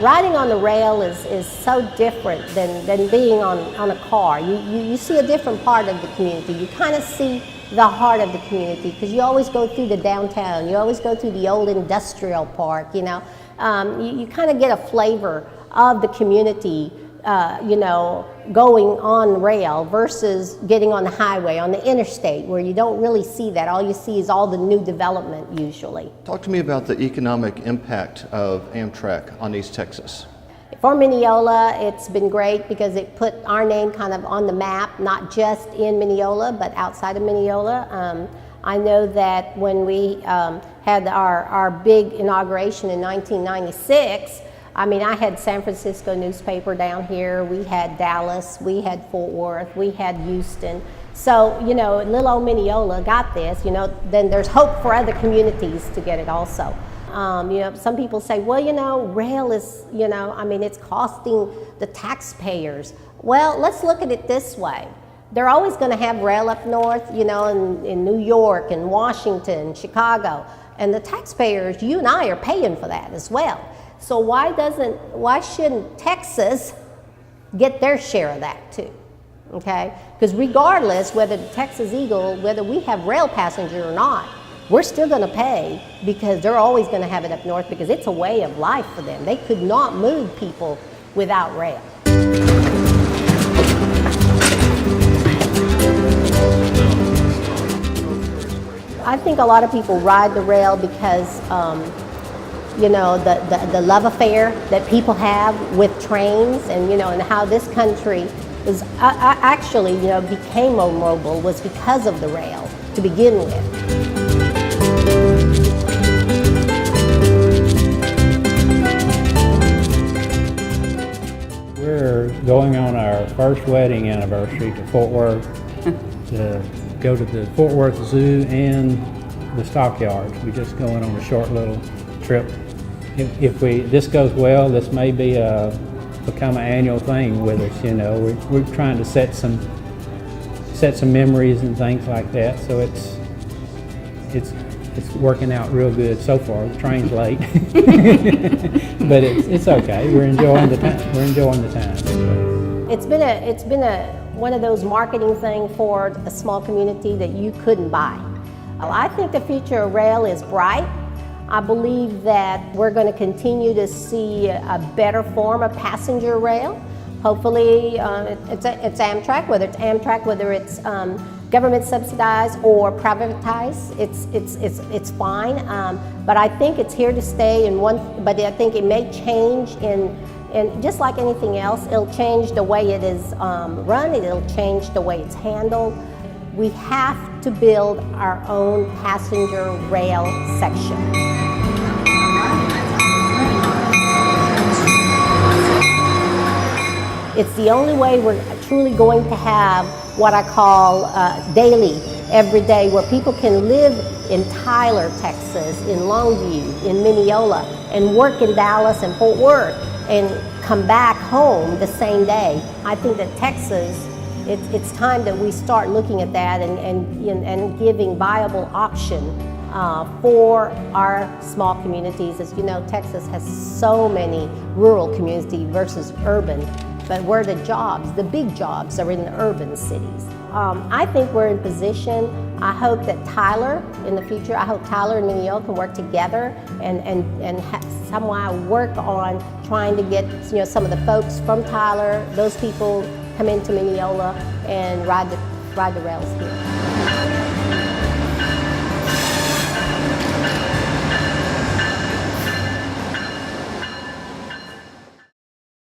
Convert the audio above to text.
riding on the rail is so different than being on a car. You see a different part of the community. You kind of see the heart of the community because you always go through the downtown. You always go through the old industrial park, you know. You kind of get a flavor of the community, you know, going on rail versus getting on the highway, on the interstate, where you don't really see that. All you see is all the new development usually. Talk to me about the economic impact of Amtrak on East Texas. For Mineola, it's been great because it put our name kind of on the map, not just in Mineola, but outside of Mineola. I know that when we had our big inauguration in 1996, I mean, I had San Francisco newspaper down here, we had Dallas, we had Fort Worth, we had Houston. So, you know, little old Mineola got this, you know, then there's hope for other communities to get it also. You know, some people say, well, you know, rail is, you know, I mean, it's costing the taxpayers. Well, let's look at it this way. They're always going to have rail up north, you know, in New York and Washington, Chicago. And the taxpayers, you and I, are paying for that as well. So why shouldn't Texas get their share of that too? Okay? Because regardless whether the Texas Eagle, whether we have rail passenger or not, we're still going to pay because they're always going to have it up north because it's a way of life for them. They could not move people without rail. I think a lot of people ride the rail because you know, the love affair that people have with trains, and you know, and how this country was actually, you know, became mobile was because of the rail to begin with. We're going on our first wedding anniversary to Fort Worth to go to the Fort Worth Zoo and the stockyards. We're just going on a short little trip. If this goes well, this may be become an annual thing with us. You know, we're trying to set some memories and things like that. So it's working out real good so far. The train's late, but it's okay. We're enjoying the time. We're enjoying the time. It's been one of those marketing things for a small community that you couldn't buy. Well, I think the future of rail is bright. I believe that we're going to continue to see a better form of passenger rail. Hopefully, it's Amtrak, whether it's government subsidized or privatized, it's fine. But I think it's here to stay. But I think it may change and just like anything else, it'll change the way it is run. It'll change the way it's handled. We have to build our own passenger rail section. It's the only way we're truly going to have what I call daily, every day, where people can live in Tyler, Texas, in Longview, in Mineola, and work in Dallas and Fort Worth, and come back home the same day. I think that Texas, it's time that we start looking at that and giving viable option for our small communities. As you know, Texas has so many rural communities versus urban, but where the jobs, the big jobs, are in the urban cities. I think we're in position. I hope that Tyler, in the future, I hope Tyler and Mineola can work together and somehow work on trying to get, you know, some of the folks from Tyler, those people come into Mineola and ride the rails here.